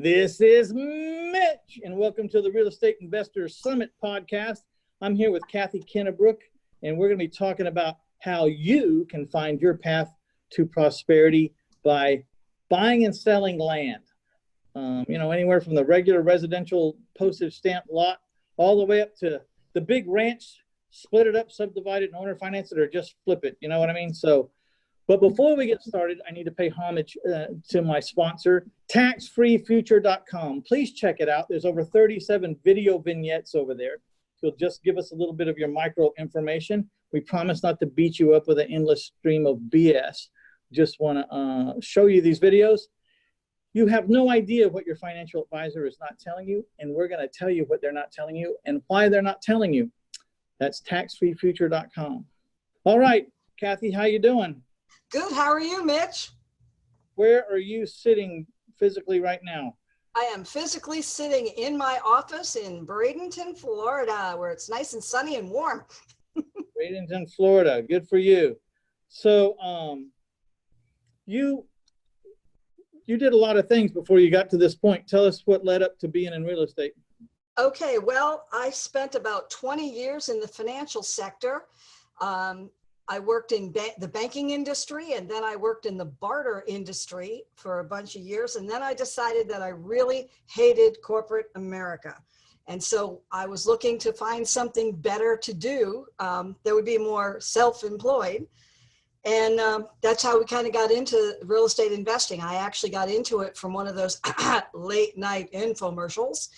This is Mitch, and welcome to the Real Estate Investor Summit podcast. I'm here with Kathy Kennebrook, and we're going to be talking about how you can find your path to prosperity by buying and selling land. Anywhere from the regular residential postage stamp lot all the way up to the big ranch, split it up, subdivide it, and owner finance it, or just flip it. You know what I mean? But before we get started, I need to pay homage to my sponsor, taxfreefuture.com. Please check it out. There's over 37 video vignettes over there. You'll just give us a little bit of your micro information. We promise not to beat you up with an endless stream of BS. Just want to show you these videos. You have no idea what your financial advisor is not telling you, and we're going to tell you what they're not telling you and why they're not telling you. That's taxfreefuture.com. All right, Kathy, how you doing? Good. How are you, Mitch? Where are you sitting physically right now? I am physically sitting in my office in Bradenton, Florida, where it's nice and sunny and warm. Bradenton, Florida. Good for you. So you did a lot of things before you got to this point. Tell us what led up to being in real estate. Okay. Well, I spent about 20 years in the financial sector. I worked in the banking industry, and then I worked in the barter industry for a bunch of years. And then I decided that I really hated corporate America. And so I was looking to find something better to do that would be more self-employed. And that's how we kind of got into real estate investing. I actually got into it from one of those late night infomercials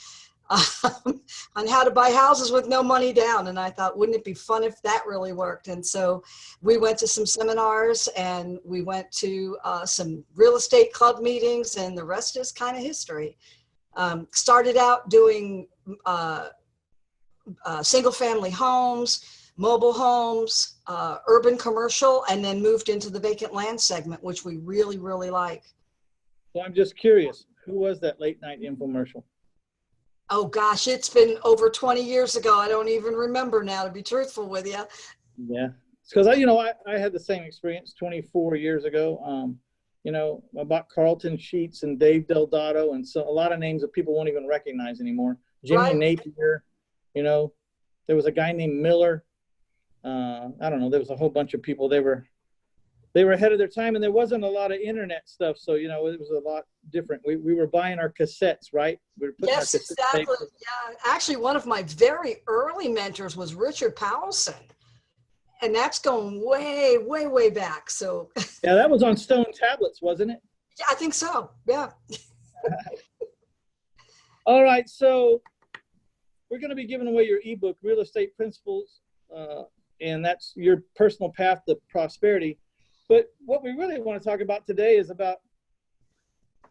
on how to buy houses with no money down. And I thought, wouldn't it be fun if that really worked? And so we went to some seminars, and we went to some real estate club meetings, and the rest is kind of history. Started out doing single family homes, mobile homes, urban commercial, and then moved into the vacant land segment, which we really, really like. So I'm just curious, who was that late night infomercial? Oh gosh, it's been over 20 years ago. I don't even remember now, to be truthful with you. Yeah, because I had the same experience 24 years ago. I bought Carlton Sheets and Dave Delgado, and so a lot of names that people won't even recognize anymore. Jimmy Right. Napier, there was a guy named Miller. I don't know. There was a whole bunch of people. They were ahead of their time, and there wasn't a lot of internet stuff. So, it was a lot different. We were buying our cassettes, right? We were putting Yes, exactly. Yeah. Actually, one of my very early mentors was Richard Powelson. And that's going way, way, way back. So yeah, that was on stone tablets, wasn't it? Yeah, I think so. Yeah. All right. So we're going to be giving away your ebook, Real Estate Principles, and that's your personal path to prosperity. But what we really want to talk about today is about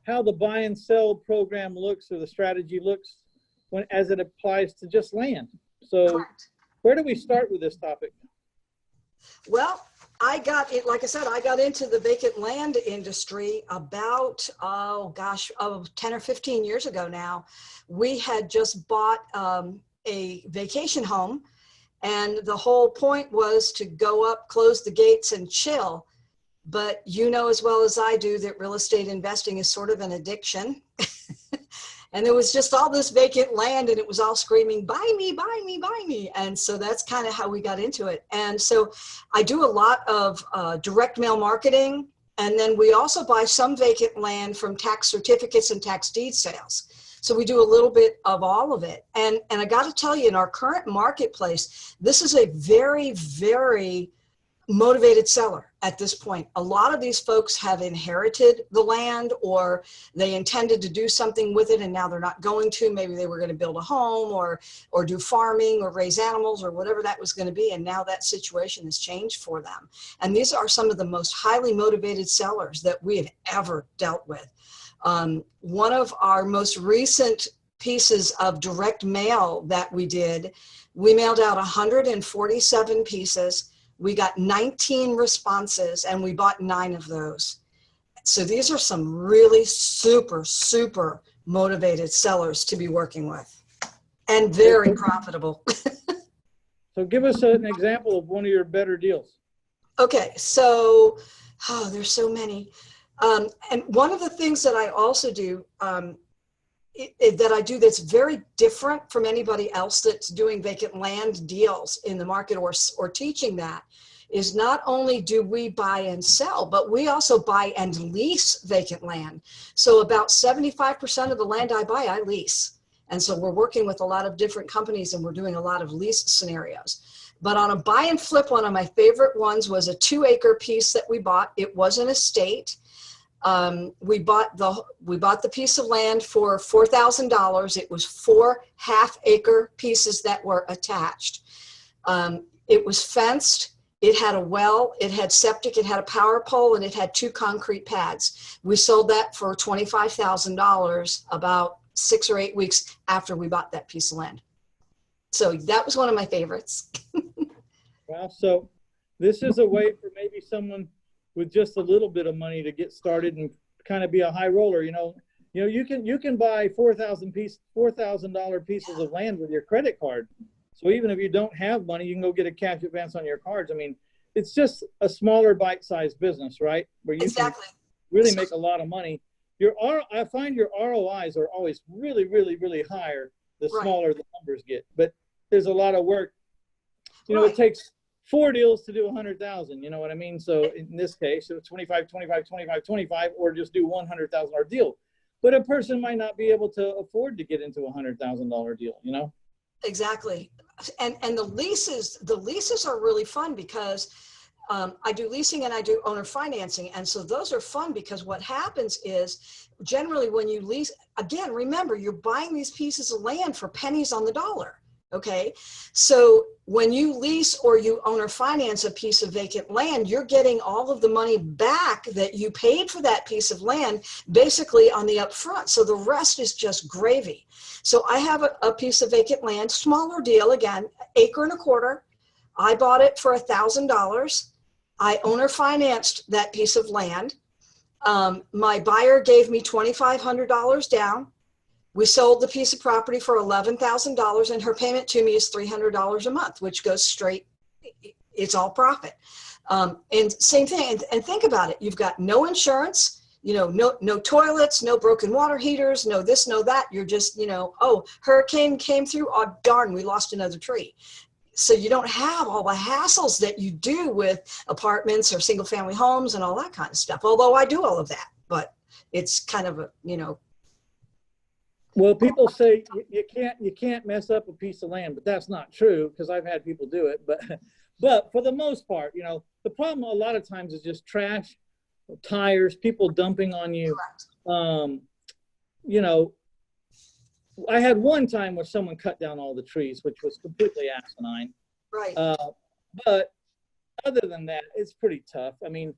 how the buy and sell program looks, or the strategy looks, as it applies to just land. So Correct. Where do we start with this topic? Well, I got into the vacant land industry about, 10 or 15 years ago now. We had just bought a vacation home, and the whole point was to go up, close the gates, and chill. But you know as well as I do that real estate investing is sort of an addiction. And there was just all this vacant land, and it was all screaming, buy me, buy me, buy me. And so that's kind of how we got into it. And so I do a lot of direct mail marketing. And then we also buy some vacant land from tax certificates and tax deed sales. So we do a little bit of all of it. And I got to tell you, in our current marketplace, this is a very, very motivated seller at this point. A lot of these folks have inherited the land, or they intended to do something with it and now they're not going to. Maybe they were going to build a home or do farming or raise animals or whatever that was going to be. And now that situation has changed for them. And these are some of the most highly motivated sellers that we have ever dealt with. One of our most recent pieces of direct mail that we did, we mailed out 147 pieces. We got 19 responses, and we bought 9 of those. So these are some really super, super motivated sellers to be working with, and very profitable. So give us an example of one of your better deals. Okay, so there's so many. And one of the things that I also do, that I do that's very different from anybody else that's doing vacant land deals in the market or teaching that is not only do we buy and sell, but we also buy and lease vacant land. So about 75% of the land I buy, I lease. And so we're working with a lot of different companies and we're doing a lot of lease scenarios. But on a buy and flip, one of my favorite ones was a 2-acre piece that we bought. It was an estate. We bought the piece of land for $4,000. It was 4 half-acre pieces that were attached. It was fenced. It had a well, it had septic, it had a power pole, and it had 2 concrete pads. We sold that for $25,000 about 6 or 8 weeks after we bought that piece of land. So that was one of my favorites. Wow. So this is a way for maybe someone with just a little bit of money to get started and kind of be a high roller. You can buy $4,000 pieces of land with your credit card. So even if you don't have money, you can go get a cash advance on your cards. I mean, it's just a smaller bite-sized business, right? Where you can really make a lot of money. I find your ROIs are always really, really, really higher the smaller the numbers get. But there's a lot of work. It takes 4 deals to do 100,000. You know what I mean? So in this case, it's 25, 25, 25, 25, or just do $100,000 deal. But a person might not be able to afford to get into a $100,000 deal. Exactly. And the leases are really fun because I do leasing and I do owner financing. And so those are fun because what happens is generally when you lease, again, remember, you're buying these pieces of land for pennies on the dollar. Okay. So when you lease or you owner finance a piece of vacant land, you're getting all of the money back that you paid for that piece of land basically on the upfront. So the rest is just gravy. So I have a piece of vacant land, smaller deal, again, 1.25 acres. I bought it for $1,000. I owner financed that piece of land. My buyer gave me $2,500 down. We sold the piece of property for $11,000 and her payment to me is $300 a month, which goes straight. It's all profit. And same thing. And think about it. You've got no insurance, no toilets, no broken water heaters, no this, no that. You're just, hurricane came through. Oh, darn, we lost another tree. So you don't have all the hassles that you do with apartments or single family homes and all that kind of stuff. Although I do all of that, but it's kind of Well, people say you can't mess up a piece of land, but that's not true because I've had people do it. But for the most part, the problem a lot of times is just trash, tires, people dumping on you. I had one time where someone cut down all the trees, which was completely asinine. Right. But other than that, it's pretty tough. I mean,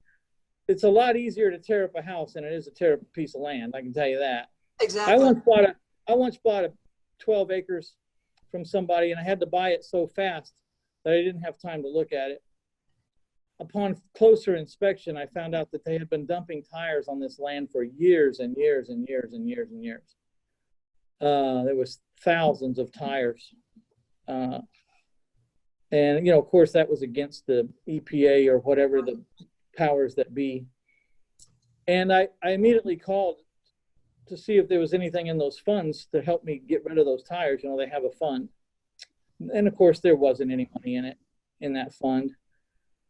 it's a lot easier to tear up a house than it is to tear up a piece of land. I can tell you that. Exactly. I once bought a 12 acres from somebody, and I had to buy it so fast that I didn't have time to look at it. Upon closer inspection, I found out that they had been dumping tires on this land for years and years and years and years and years. There was thousands of tires. And, of course, that was against the EPA or whatever the powers that be. And I immediately called to see if there was anything in those funds to help me get rid of those tires. They have a fund. And, of course, there wasn't any money in that fund.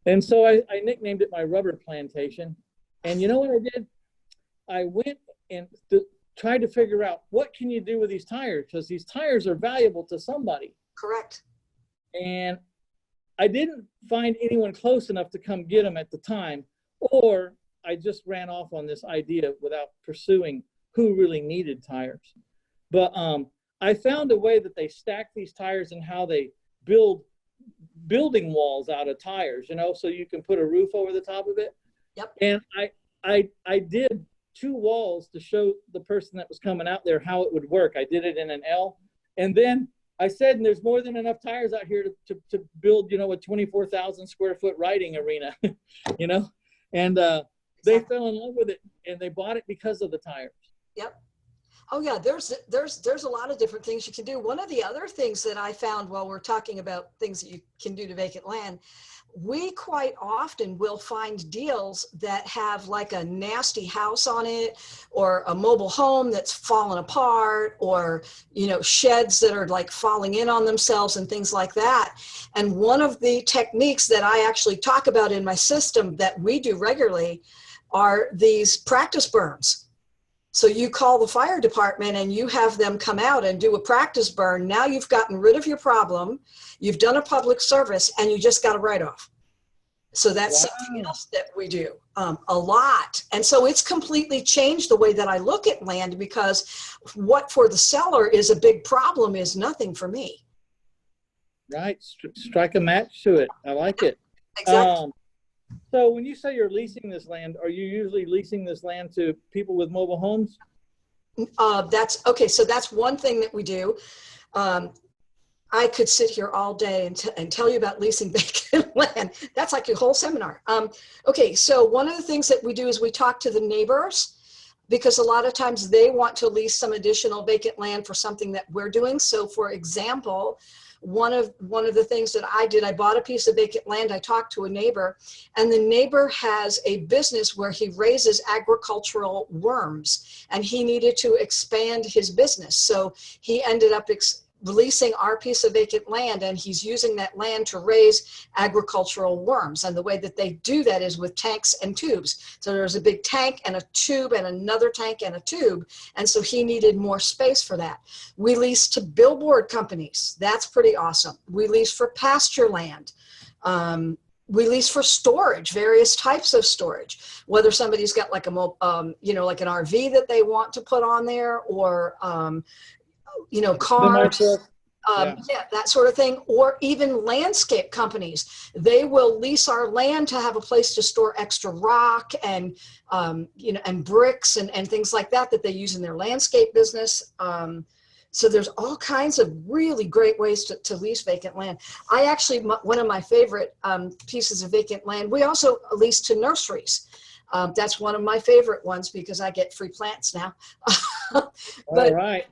And so I nicknamed it my rubber plantation. And you know what I did? I went and tried to figure out what can you do with these tires, because these tires are valuable to somebody. Correct. And I didn't find anyone close enough to come get them at the time, or I just ran off on this idea without pursuing who really needed tires. But I found a way that they stack these tires and how they build building walls out of tires, so you can put a roof over the top of it. Yep. And I did 2 walls to show the person that was coming out there how it would work. I did it in an L. And then I said, and there's more than enough tires out here to build, a 24,000 square foot riding arena, and they fell in love with it and they bought it because of the tires. Yep. Oh yeah, there's a lot of different things you can do. One of the other things that I found while we're talking about things that you can do to vacant land, we quite often will find deals that have like a nasty house on it, or a mobile home that's fallen apart, or, you know, sheds that are like falling in on themselves and things like that. And one of the techniques that I actually talk about in my system that we do regularly are these practice burns. So you call the fire department and you have them come out and do a practice burn. Now you've gotten rid of your problem, you've done a public service, and you just got a write-off. So that's something else that we do a lot. And so it's completely changed the way that I look at land, because what for the seller is a big problem is nothing for me. Right. Strike a match to it. I like it. Exactly. So when you say you're leasing this land, are you usually leasing this land to people with mobile homes? That's okay. So that's one thing that we do. I could sit here all day and tell you about leasing vacant land. That's like a whole seminar. Okay, so one of the things that we do is we talk to the neighbors, because a lot of times they want to lease some additional vacant land for something that we're doing. So for example, one of the things that I did, I bought a piece of vacant land. I talked to a neighbor, and the neighbor has a business where he raises agricultural worms, and he needed to expand his business. So he ended up releasing our piece of vacant land, and he's using that land to raise agricultural worms. And the way that they do that is with tanks and tubes. So there's a big tank and a tube and another tank and a tube. And so he needed more space for that. We lease to billboard companies. That's pretty awesome. We lease for pasture land. We lease for storage, various types of storage, whether somebody's got like like an RV that they want to put on there, or, cars, that sort of thing, or even landscape companies. They will lease our land to have a place to store extra rock and, and bricks and things like that they use in their landscape business. So there's all kinds of really great ways to lease vacant land. I actually, one of my favorite pieces of vacant land, we also lease to nurseries. That's one of my favorite ones because I get free plants now. All right.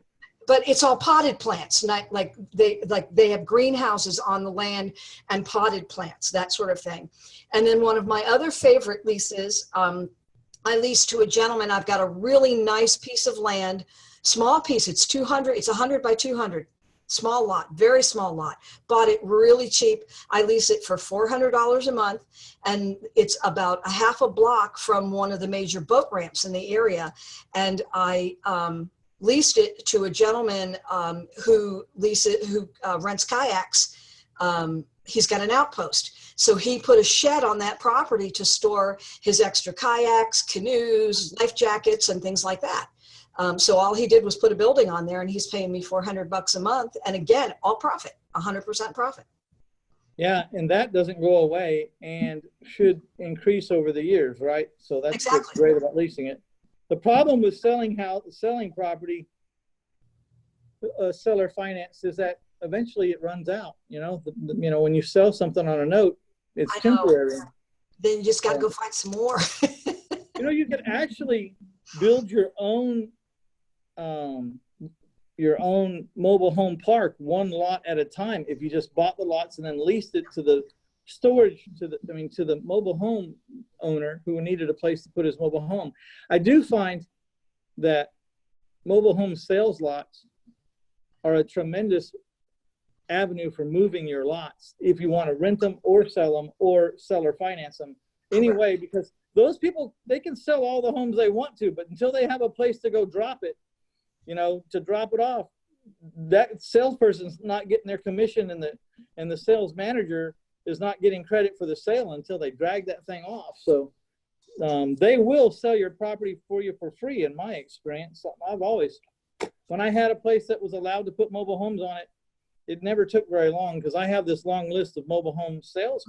But it's all potted plants, not like they have greenhouses on the land and potted plants, that sort of thing. And then one of my other favorite leases, I lease to a gentleman. I've got a really nice piece of land, small piece. It's 100 by 200, small lot, very small lot. Bought it really cheap. I lease it for $400 a month, and it's about a half a block from one of the major boat ramps in the area. And I leased it to a gentleman who rents kayaks. He's got an outpost. So he put a shed on that property to store his extra kayaks, canoes, life jackets, and things like that. So all he did was put a building on there, and he's paying me $400 a month. And again, all profit, 100% profit. Yeah, and that doesn't go away and should increase over the years, right? So that's exactly what's great about leasing it. The problem with selling property, seller finance, is that eventually it runs out. When you sell something on a note, it's temporary. Then you just got to go find some more. You could actually build your own mobile home park, one lot at a time, if you just bought the lots and then leased it to the storage, to the mobile home owner who needed a place to put his mobile home. I do find that mobile home sales lots are a tremendous avenue for moving your lots if you want to rent them or sell them or seller finance them anyway, because those people, they can sell all the homes they want to, but until they have a place to go drop it, to drop it off, that salesperson's not getting their commission, and the sales manager is not getting credit for the sale until they drag that thing off. So they will sell your property for you for free, in my experience. When I had a place that was allowed to put mobile homes on it, it never took very long, because I have this long list of mobile home sales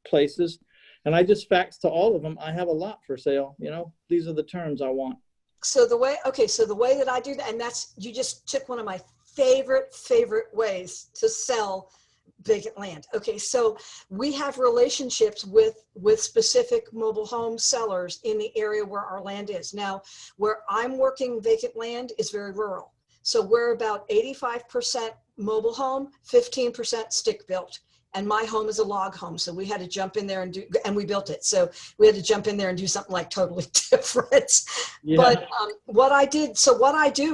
places, and I just faxed to all of them, I have a lot for sale. These are the terms I want. So the way that I do that, and you just took one of my favorite ways to sell vacant land. Okay, so we have relationships with specific mobile home sellers in the area where our land is. Now, where I'm working vacant land is very rural. So we're about 85% mobile home, 15% stick built. And my home is a log home. So we had to jump in there and we built it. So we had to jump in there and do something like totally different. Yeah. But what I do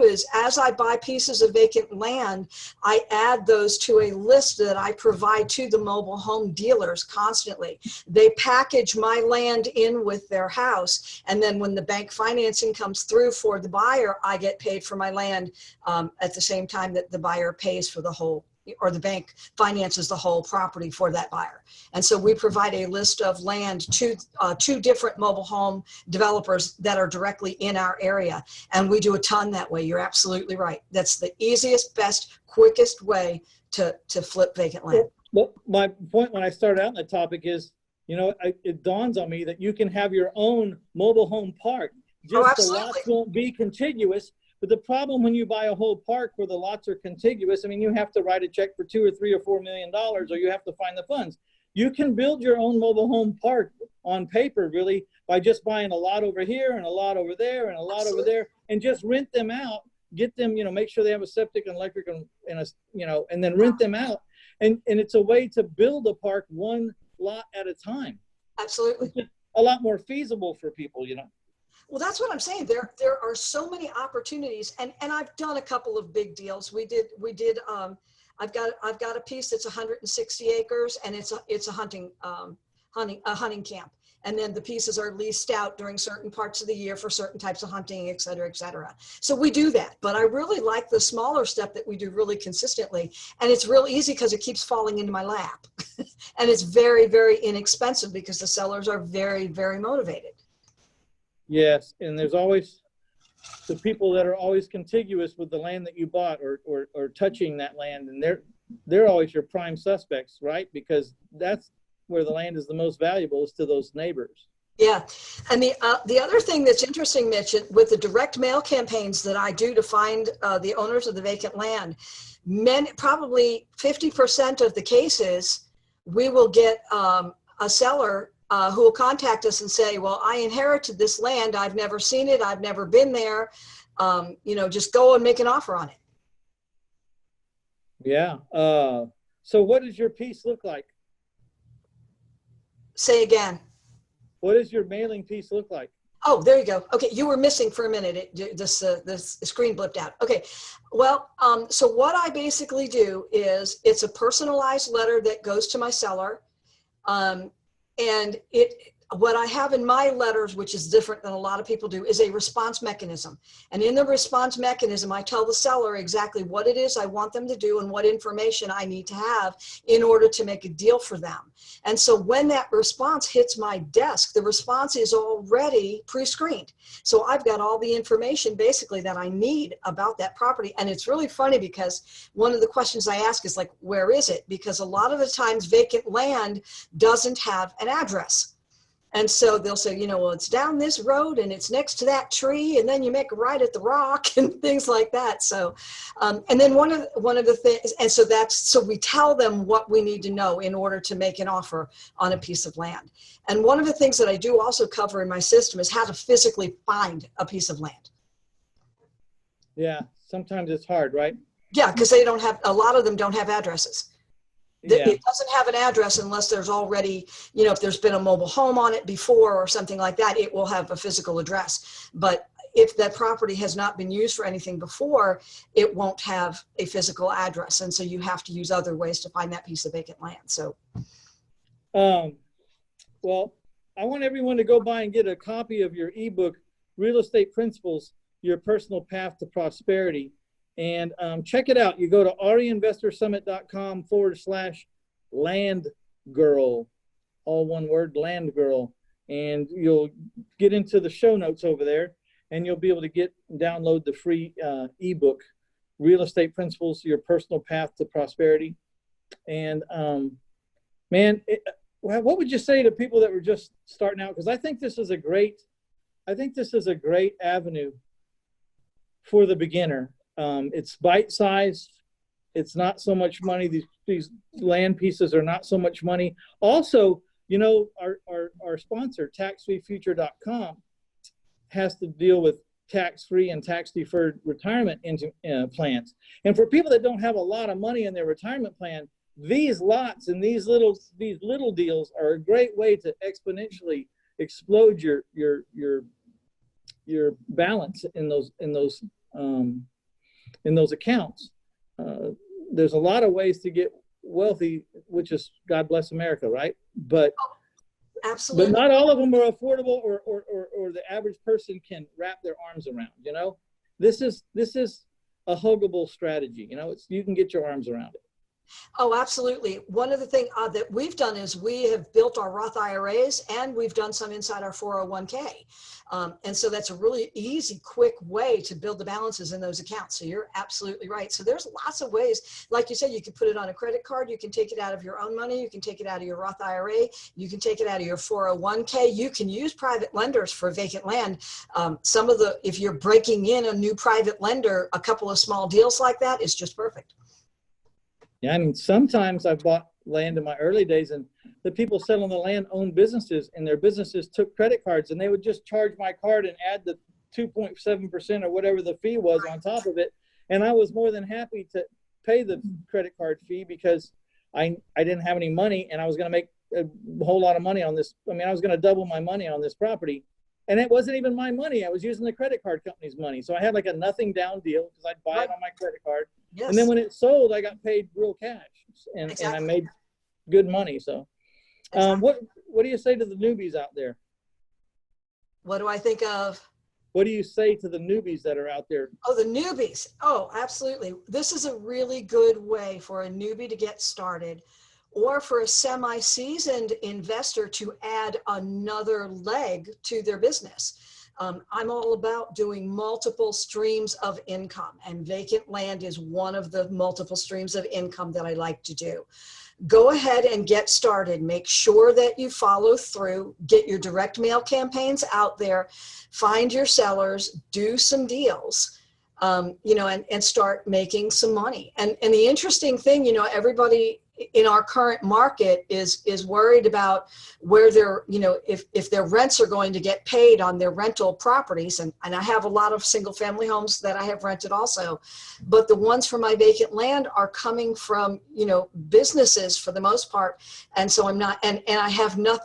is, as I buy pieces of vacant land, I add those to a list that I provide to the mobile home dealers constantly. They package my land in with their house. And then when the bank financing comes through for the buyer, I get paid for my land at the same time that the buyer pays for the whole, or the bank finances the whole property for that buyer. And so we provide a list of land to two different mobile home developers that are directly in our area. And we do a ton that way. You're absolutely right. That's the easiest, best, quickest way to flip vacant land. Well, my point when I started out on the topic is, it dawns on me that you can have your own mobile home park. Just the lots won't be contiguous. But the problem when you buy a whole park where the lots are contiguous, I mean, you have to write a check for $2 or $3 or $4 million, or you have to find the funds. You can build your own mobile home park on paper, really, by just buying a lot over here and a lot over there and a lot over there, and just rent them out. Get them, make sure they have a septic and electric and and then rent them out. And it's a way to build a park one lot at a time. Absolutely. It's a lot more feasible for people, Well, that's what I'm saying. There are so many opportunities, and I've done a couple of big deals. I've got a piece that's 160 acres, and it's a hunting camp. And then the pieces are leased out during certain parts of the year for certain types of hunting, et cetera, et cetera. So we do that, but I really like the smaller stuff that we do really consistently. And it's real easy because it keeps falling into my lap. And it's very, very inexpensive because the sellers are very, very motivated. Yes, and there's always the people that are always contiguous with the land that you bought or touching that land, and they're always your prime suspects, right? Because that's where the land is the most valuable, is to those neighbors. Yeah, and the other thing that's interesting, Mitch, with the direct mail campaigns that I do to find the owners of the vacant land, probably 50% of the cases, we will get a seller who will contact us and say, well, I inherited this land. I've never seen it. I've never been there. Just go and make an offer on it. Yeah. So what does your piece look like? Say again. What does your mailing piece look like? Oh, there you go. Okay. You were missing for a minute. This screen blipped out. Okay. Well, so what I basically do is it's a personalized letter that goes to my seller. And what I have in my letters, which is different than a lot of people do, is a response mechanism. And in the response mechanism, I tell the seller exactly what it is I want them to do and what information I need to have in order to make a deal for them. And so when that response hits my desk, the response is already pre-screened. So I've got all the information basically that I need about that property. And it's really funny because one of the questions I ask is like, where is it? Because a lot of the times vacant land doesn't have an address. And so they'll say, well, it's down this road and it's next to that tree, and then you make a right at the rock and things like that. So, and then one of the things, and so we tell them what we need to know in order to make an offer on a piece of land. And one of the things that I do also cover in my system is how to physically find a piece of land. Yeah, sometimes it's hard, right? Yeah, because a lot of them don't have addresses. Yeah. It doesn't have an address unless there's already, if there's been a mobile home on it before or something like that, it will have a physical address. But if that property has not been used for anything before, it won't have a physical address. And so you have to use other ways to find that piece of vacant land. So, well, I want everyone to go by and get a copy of your ebook, Real Estate Principles, Your Personal Path to Prosperity. And check it out. You go to REinvestorSummit.com/land-girl, all one word, land girl. And you'll get into the show notes over there, and you'll be able to download the free ebook, Real Estate Principles, Your Personal Path to Prosperity. And what would you say to people that were just starting out? Because I think this is a great avenue for the beginner. It's bite-sized. It's not so much money. These land pieces are not so much money. Also, you know, our sponsor, taxfreefuture.com, has to deal with tax-free and tax-deferred retirement plans. And for people that don't have a lot of money in their retirement plan, these lots and these little deals are a great way to exponentially explode your balance in those accounts. There's a lot of ways to get wealthy, which is God bless America, right? But absolutely, but not all of them are affordable, or the average person can wrap their arms around. You know, this is a huggable strategy. You know, you can get your arms around it. Oh, absolutely. One of the things that we've done is we have built our Roth IRAs, and we've done some inside our 401k. And so that's a really easy, quick way to build the balances in those accounts. So you're absolutely right. So there's lots of ways. Like you said, you can put it on a credit card. You can take it out of your own money. You can take it out of your Roth IRA. You can take it out of your 401k. You can use private lenders for vacant land. If you're breaking in a new private lender, a couple of small deals like that is just perfect. Yeah, I mean, sometimes I've bought land in my early days, and the people selling the land owned businesses, and their businesses took credit cards, and they would just charge my card and add the 2.7% or whatever the fee was on top of it. And I was more than happy to pay the credit card fee because I didn't have any money, and I was going to make a whole lot of money on this. I mean, I was going to double my money on this property, and it wasn't even my money. I was using the credit card company's money. So I had like a nothing down deal because I'd buy it on my credit card. Yes. And then when it sold, I got paid real cash, and I made good money. So what do you say to the newbies out there? What do I think of? What do you say to the newbies that are out there? Oh, the newbies. Oh, absolutely. This is a really good way for a newbie to get started, or for a semi-seasoned investor to add another leg to their business. I'm all about doing multiple streams of income, and vacant land is one of the multiple streams of income that I like to do. Go ahead and get started. Make sure that you follow through, get your direct mail campaigns out there, find your sellers, do some deals, and start making some money. And the interesting thing, everybody in our current market is worried about where their, if their rents are going to get paid on their rental properties. And I have a lot of single family homes that I have rented also, but the ones for my vacant land are coming from, businesses for the most part. And so I'm not, and I have no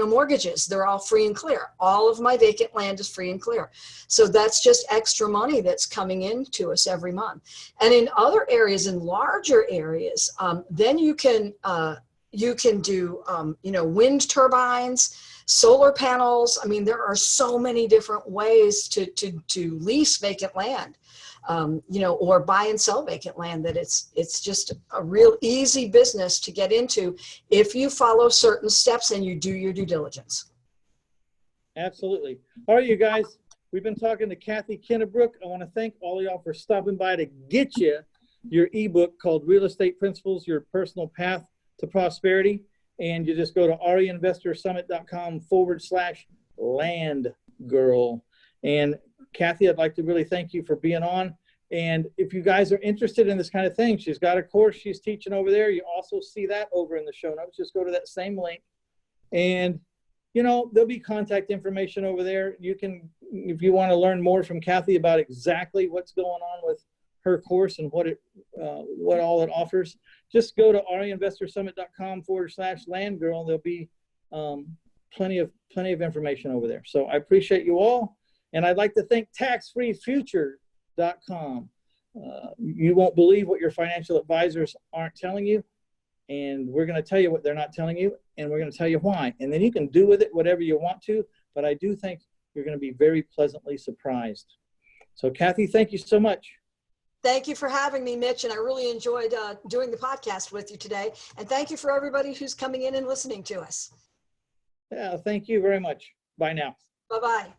mortgages. They're all free and clear. All of my vacant land is free and clear. So that's just extra money that's coming into us every month. And in other areas, in larger areas, then you can do, wind turbines, solar panels. I mean, there are so many different ways to lease vacant land, or buy and sell vacant land, that it's just a real easy business to get into if you follow certain steps and you do your due diligence. Absolutely. All right, you guys, we've been talking to Kathy Kennebrook. I want to thank all of y'all for stopping by to get you your ebook called Real Estate Principles, Your Personal Path to Prosperity. And you just go to reinvestorsummit.com/land girl. And Kathy, I'd like to really thank you for being on. And if you guys are interested in this kind of thing, she's got a course she's teaching over there. You also see that over in the show notes. Just go to that same link. And, there'll be contact information over there. You can, if you want to learn more from Kathy about exactly what's going on with her course and what all it offers, just go to reinvestorsummit.com/land girl. There'll be plenty of information over there. So I appreciate you all. And I'd like to thank taxfreefuture.com. You won't believe what your financial advisors aren't telling you. And we're going to tell you what they're not telling you. And we're going to tell you why. And then you can do with it whatever you want to. But I do think you're going to be very pleasantly surprised. So Kathy, thank you so much. Thank you for having me, Mitch. And I really enjoyed doing the podcast with you today. And thank you for everybody who's coming in and listening to us. Yeah, thank you very much. Bye now. Bye-bye.